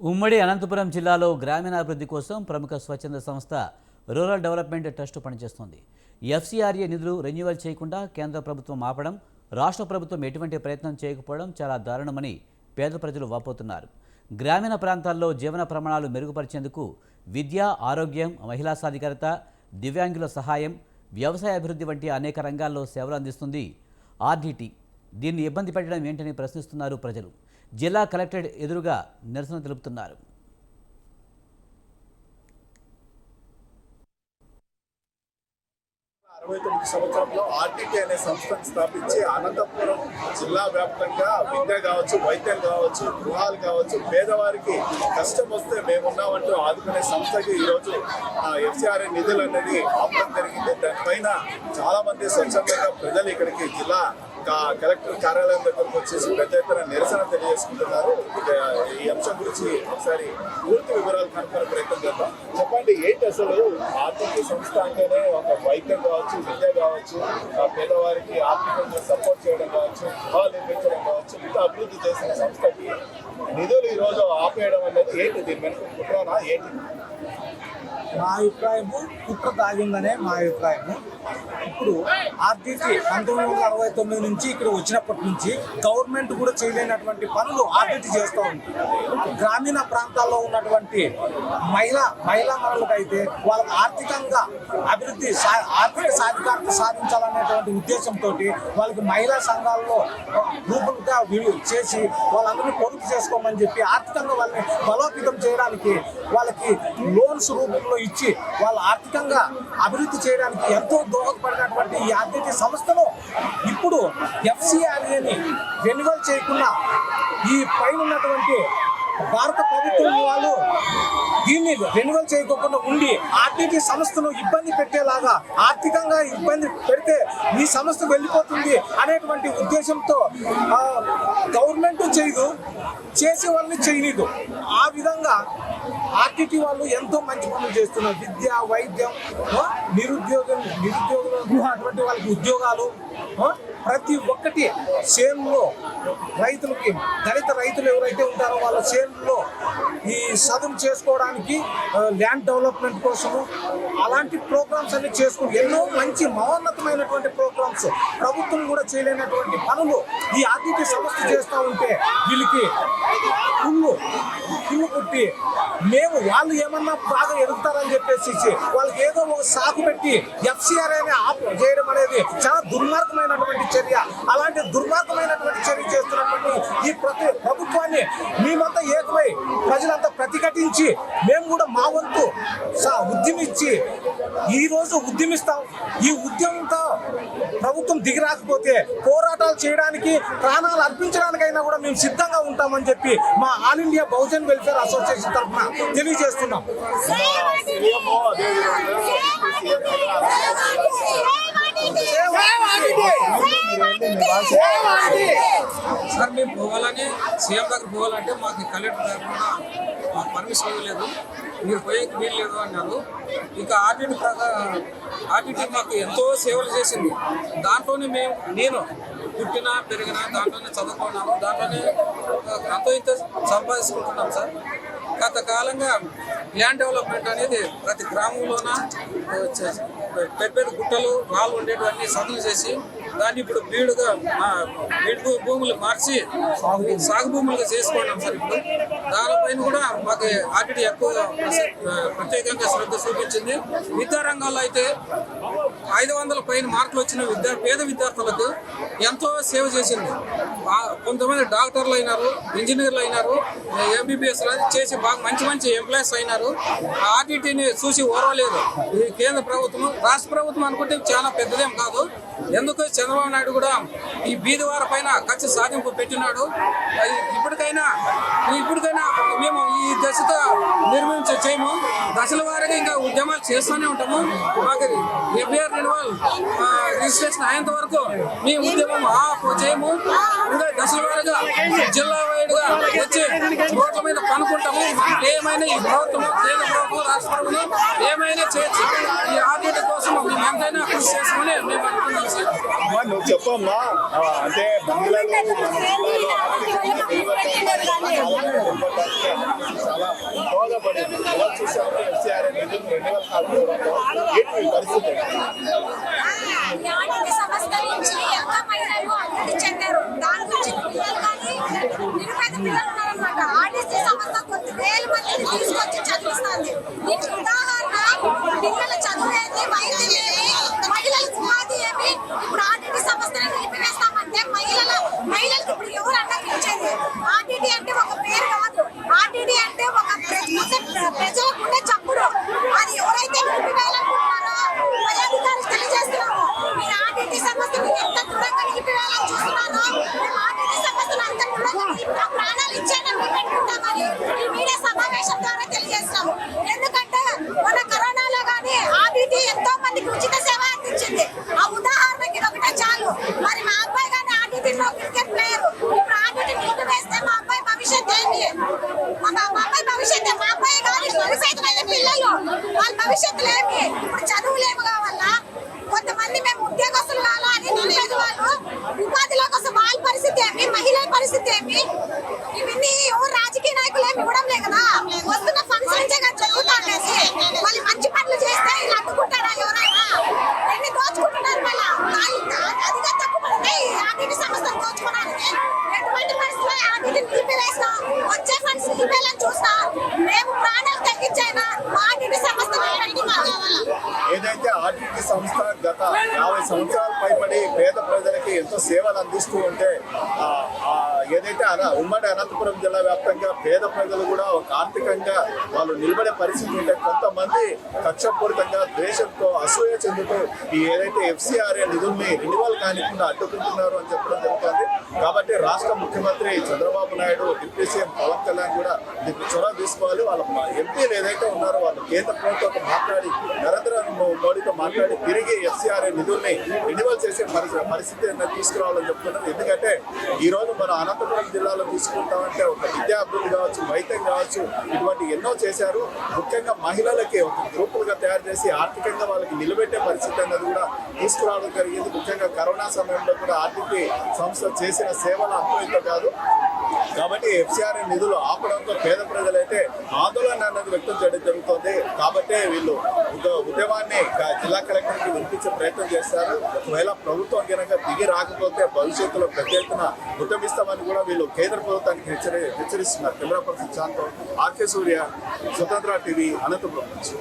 ఉమ్మడి అనంతపురం జిల్లాలో గ్రామీణాభివృద్ధి కోసం ప్రముఖ స్వచ్ఛంద సంస్థ రూరల్ డెవలప్మెంట్ ట్రస్ట్ పనిచేస్తోంది. ఎఫ్సీఆర్ఏ నిధులు రెన్యువల్ చేయకుండా కేంద్ర ప్రభుత్వం ఆపడం, రాష్ట్ర ప్రభుత్వం ఎటువంటి ప్రయత్నం చేయకపోవడం చాలా దారుణమని పేద ప్రజలు వాపోతున్నారు. గ్రామీణ ప్రాంతాల్లో జీవన ప్రమాణాలు మెరుగుపరిచేందుకు విద్య, ఆరోగ్యం, మహిళా సాధికారత, దివ్యాంగుల సహాయం, వ్యవసాయ అభివృద్ధి వంటి అనేక రంగాల్లో సేవలు అందిస్తుంది ఆర్డీటీ. దీన్ని ఇబ్బంది పెట్టడం ఏంటని ప్రశ్నిస్తున్నారు ప్రజలు. జిల్లా కలెక్టరేట్ ఎదురుగా నిరసన తెలుపుతున్నారు. 69 సంవత్సరంలో ఆర్టీటీ అనే సంస్థను స్థాపించి అనంతపురం జిల్లా వ్యాప్తంగా విద్య కావచ్చు, వైద్యం కావచ్చు, గృహాలు కావచ్చు, పేదవారికి కష్టం వస్తే మేమున్నామంటూ ఆదుకునే సంస్థకి ఈరోజు ఎఫ్సీఆర్ఏ నిధులు అనేది ఆపడం జరిగింది. దానిపైన చాలా మంది స్వచ్ఛందంగా ప్రజలు ఇక్కడికి జిల్లా కలెక్టర్ కార్యాలయం దగ్గరకు వచ్చేసి పెద్ద ఎత్తున నిరసన తెలియజేసుకుంటున్నారు. ఈ అంశం గురించి ఒకసారి పూర్తి వివరాలు కనుక్కునే ప్రయత్నం చేద్దాం. చెప్పండి, ఏంటి అసలు ఆర్టీటీ సంస్థ అంటేనే ఒక వైద్యం కావచ్చు, విద్య కావచ్చు, పేదవారికి ఆర్థికంగా సపోర్ట్ చేయడం కావచ్చు, గృహాలు నిర్మించడం కావచ్చు, ఇంకా అభివృద్ధి చేసిన సంస్థకి నిధులు ఈరోజు ఆపేయడం అనేది ఏంటి? దీని వెనుక కుట్రనా ఏంటి? మా అభిప్రాయము కుట్ర తాగిందనే మా అభిప్రాయము. ఇప్పుడు ఆర్టీటీ 1969 నుంచి ఇక్కడ వచ్చినప్పటి నుంచి గవర్నమెంట్ కూడా చేయలేనటువంటి పనులు ఆర్టీటీ చేస్తూ ఉంది. గ్రామీణ ప్రాంతాల్లో ఉన్నటువంటి మహిళా మనులకైతే వాళ్ళకి ఆర్థికంగా అభివృద్ధి, ఆర్థిక సాధికారత సాధించాలనేటువంటి ఉద్దేశంతో వాళ్ళకి మహిళా సంఘాల్లో గ్రూపులుగా చేసి వాళ్ళందరినీ పొదుపు చేసుకోమని చెప్పి ఆర్థికంగా వాళ్ళని బలోపేతం చేయడానికి వాళ్ళకి లోన్స్ రూపంలో ఇచ్చి వాళ్ళ ఆర్థికంగా అభివృద్ధి చేయడానికి ఎంతో దోహదపడినటువంటి ఈ ఆర్టీటీ సంస్థను ఇప్పుడు ఎఫ్సీఆర్ఏని రెన్యువల్ చేయకుండా ఈ పైన ఉన్నటువంటి భారత ప్రభుత్వం వాళ్ళు దీన్ని రెన్యువల్ చేయకుండా ఉండి ఆర్టీటీ సంస్థను ఇబ్బంది పెట్టేలాగా, ఆర్థికంగా ఇబ్బంది పెడితే ఈ సంస్థ వెళ్ళిపోతుంది అనేటువంటి ఉద్దేశంతో గవర్నమెంట్ చేయదు, చేసే వాళ్ళని చేయలేదు. ఆ విధంగా ఆర్టీటీ వాళ్ళు ఎంతో మంచి పనులు చేస్తున్నారు. విద్య, వైద్యం, నిరుద్యోగులు అటువంటి వాళ్ళకి ఉద్యోగాలు, ప్రతి ఒక్కటి చేనులో రైతులకి, దళిత రైతులు ఎవరైతే ఉంటారో వాళ్ళ చేనులో ఈ చదువు చేసుకోవడానికి ల్యాండ్ డెవలప్మెంట్ కోసము అలాంటి ప్రోగ్రామ్స్ అన్ని చేసుకుని ఎన్నో మంచి మహోన్నతమైనటువంటి ప్రోగ్రామ్స్ ప్రభుత్వం కూడా చేయలేనటువంటి పనులు ఈ ఆర్టీటీ సంస్థ చేస్తూ ఉంటే వీళ్ళకి కుళ్ళు పుట్టి మేము వాళ్ళు ఏమన్నా బాగా ఎదుగుతారని చెప్పేసి వాళ్ళకి ఏదో ఒక సాకు పెట్టి ఎఫ్సీఆర్ఏని ఆప్ చేయడం అనేది చాలా దుర్మార్గమైనటువంటి చర్య. అలాంటి దుర్మార్గమైనటువంటి చర్య చేస్తున్నటువంటి ఈ ప్రభుత్వాన్ని మేమంతా ఏకమై ప్రజలంతా ప్రతిఘటించి మేము కూడా మా వంతు ఉద్యమించి ఈరోజు ఉద్యమిస్తాం. ఈ ఉద్యమంతో ప్రభుత్వం దిగిరాకపోతే పోరాటాలు చేయడానికి, ప్రాణాలు అర్పించడానికైనా కూడా మేము సిద్ధంగా ఉంటామని చెప్పి మా all India Bahujan welfare association తరఫున తెలియజేస్తున్నాం. సార్, మేము పోవాలని సీఎం దగ్గర పోవాలంటే మాకు కలెక్టర్ తరఫున మాకు పర్మిషన్ ఇవ్వలేదు, మీరు పోయేకి వీలు లేదు అన్నారు. ఇంకా ఆర్టీటీ మాకు ఎంతో సేవలు చేసింది. దాంట్లోనే నేను పుట్టినా పెరిగినా దాంట్లోనే చదువుకున్నాము, దాంట్లోనే అంతో ఇంత సంపాదించుకుంటున్నాం సార్. గత కాలంగా ల్యాండ్ డెవలప్మెంట్ అనేది ప్రతి గ్రామంలోన పెద్ద గుట్టలు, రాళ్ళు ఉండేటివన్నీ సదులు చేసి దాన్ని ఇప్పుడు బీడు భూములు మార్చి సాగు భూములుగా చేసుకున్నాం సార్. ఇప్పుడు దానిపైన కూడా మాకు ఆర్టీటీ ఎక్కువ ప్రత్యేకంగా శ్రద్ధ చూపించింది. విద్యారంగాల్లో అయితే 500 పైన మార్కులు వచ్చిన పేద విద్యార్థులకు ఎంతో సేవ చేసింది. కొంతమంది డాక్టర్లు అయినారు, ఇంజనీర్లు అయినారు, ఎంబీబీఎస్ చేసి బాగా మంచి ఎంప్లాయీస్ అయినారు. ఆర్టీటీని చూసి ఓర్వలేదు ఈ కేంద్ర ప్రభుత్వం. రాష్ట్ర ప్రభుత్వం అనుకుంటే చాలా పెద్దదేం కాదు. ఎందుకు చంద్రబాబు నాయుడు కూడా ఈ బీదివార పైన ఖర్చు సాధింపు పెట్టినాడు. ఇప్పటికైనా మేము ఈ దశతో చేయము, దశల వారీగా ఇంకా ఉద్యమాలు చేస్తూనే ఉంటాము. మాకు ఎఫ్ఐఆర్ రెన్యువల్ రిజిస్ట్రేషన్ అయ్యేంత వరకు మేము ఉద్యమం చేయము. ఇంకా దశల వారీగా జిల్లా వైడ్గా వచ్చి రోడ్ల మీద పనుకుంటాము. ఏమైనా ఈ ప్రభుత్వం, కేంద్ర ప్రభుత్వం, రాష్ట్ర ప్రభుత్వం ఏమైనా చేయొచ్చు. ఈ ఆర్టీటీ కోసం మేము ఎంతైనా కృషి చేస్తామని మేము అనుకున్నాం సార్. నువ్వు చెప్పమ్మా, అంటే మహిళలు అనేది తీసుకొచ్చి చదివిస్తుంది. దీనికి ఉదాహరణ పిల్లల చదువు ఏంటి, వైద్యం ఏమి, మహిళలకు ఉపాధి ఏమి. ఇప్పుడు ఆర్టీటీ సంస్థను నిలిపివేస్తామంటే మహిళలకు ఇప్పుడు ఎవరు అన్నది ఇచ్చేది? ఆర్టీటీ అంటే ఒక పేరు కాదు, ఆర్టీటీ అంటే ఒక ప్రజలకు ఉండే చప్పుడు. అది ఎవరైతే నిలిపివేయాలనుకుంటున్నారో పై అధికారులు తెలియజేస్తున్నాము. మీరు ఆర్టీటీ సంస్థను ఎంత దూరంగా నిలిపివేయాలని చూస్తున్నారో మేము ఆర్టీటీ సంస్థను అంత దూరంగా ప్రాణాలు ఇచ్చేలా పెట్టుకుంటామని ఈ మీడియా సమావేశం ద్వారా తెలియజేస్తున్నాము. ఎందుకంటే మన కరోనాలో కానీ ఆర్టీటీ ఎంతో మందికి ఉచిత సేవ అందించింది. ఆ ఉదాహరణకి ఇది ఒకటే చాలు. మరి మా అబ్బాయి కానీ ఆర్టీటీలో క్రికెట్ ప్లేయర్, ఇప్పుడు ఆర్టీటీ నిలిపివేస్తే మా అబ్బాయి భవిష్యత్ ఏంటి? మా అబ్బాయి భవిష్యత్, మా అబ్బాయి కానీ భవిష్యత్తు లేదు, పిల్లలు వాళ్ళ భవిష్యత్తులు ఏమి? ఇప్పుడు చదువులేము కావాలా? కొంతమంది మేము ఉద్యోగస్తులు కావాలా అని నిలిపేది వాళ్ళు. ఉపాధిలో కోసం వాళ్ళ పరిస్థితి ఏమి, మహిళల పరిస్థితి ఏమి? ఇవన్నీ ఎవరు రాజకీయ నాయకులు ఏమి ఇవ్వడం లేదు కదా. వస్తున్న ఫండ్స్ నుంచే కదా జరుగుతుండేది. మళ్ళీ మంచి పనులు చేస్తే ఇలా అడ్డుకుంటారా ఎవరైనా? ఎన్ని దోచుకుంటున్నారు మళ్ళా? అదిగా తక్కువ పడుతున్నాయి ఆర్టీటీ సంస్థను దోచుకోవడానికి. ఎటువంటి పరిస్థితుల్లో ఆర్టీటీ నిలిపివేస్తాం, వచ్చే ఫండ్స్ నిలిపేయాలని చూస్తా. మేము ప్రాణాలు తగ్గించైనా ఆర్టీటీ సంస్థను ఏదైతే ఆర్టీటీ సంస్థ గత 50 సంవత్సరాల పైబడి పేద ప్రజలకి ఎంతో సేవలు అందిస్తూ ఉంటే ఏదైతే ఉమ్మడి అనంతపురం జిల్లా వ్యాప్తంగా పేద ప్రజలు కూడా ఒక ఆర్థికంగా వాళ్ళు నిలబడే పరిస్థితి ఉంటే కొంతమంది కక్షపూరితంగా ద్వేషంతో అసూయ చెందుతూ ఈ ఏదైతే FCRA నిధుల్ని రెన్యువల్ కానికుండా అడ్డుకుంటున్నారు అని చెప్పడం జరుగుతుంది. కాబట్టి రాష్ట్ర ముఖ్యమంత్రి చంద్రబాబు నాయుడు, డిప్యూటీ సీఎం పవన్ కళ్యాణ్ కూడా దీనికి చొరవ తీసుకోవాలి. వాళ్ళ ఎంపీలు ఏదైతే ఉన్నారో వాళ్ళు కేంద్ర ప్రభుత్వంతో మాట్లాడి, నరేంద్ర మోడీతో మాట్లాడి తిరిగి FCRA నిధుల్ని రెన్యువల్ చేసే పరిస్థితి తీసుకురావాలని చెప్తున్నారు. ఎందుకంటే ఈ రోజు మనం అనంతపురం జిల్లాలో తీసుకుంటామంటే ఒక విద్యా అభివృద్ధి కావచ్చు, వైద్యం కావచ్చు, ఇటువంటి ఎన్నో చేశారు. ముఖ్యంగా మహిళలకి ఒక గ్రూపులుగా తయారు చేసి ఆర్థికంగా వాళ్ళకి నిలబెట్టే పరిస్థితి అన్నది కూడా తీసుకురావడం జరిగింది. ముఖ్యంగా కరోనా సమయంలో కూడా ఆర్టీటీ సంస్థ చేసిన సేవలు అంతతో కాదు. కాబట్టి FCRA నిధులు ఆపడంతో పేద ప్రజలైతే ఆందోళన అన్నది వ్యక్తం చేయడం జరుగుతుంది. కాబట్టి వీళ్ళు ఉద్యమాన్ని జిల్లా కలెక్టర్కి వినిపించే ప్రయత్నం చేస్తారు. ఒకవేళ ప్రభుత్వం కనుక దిగి రాకపోతే భవిష్యత్తులో పెద్ద ఎత్తున ఉద్యమిస్తామని కూడా వీళ్ళు కేంద్ర ప్రభుత్వానికి హెచ్చరిస్తున్నారు. కెమెరా పర్సన్ చాంతో, RK సూర్య, స్వతంత్ర టీవీ, అనంతపురం నుంచి.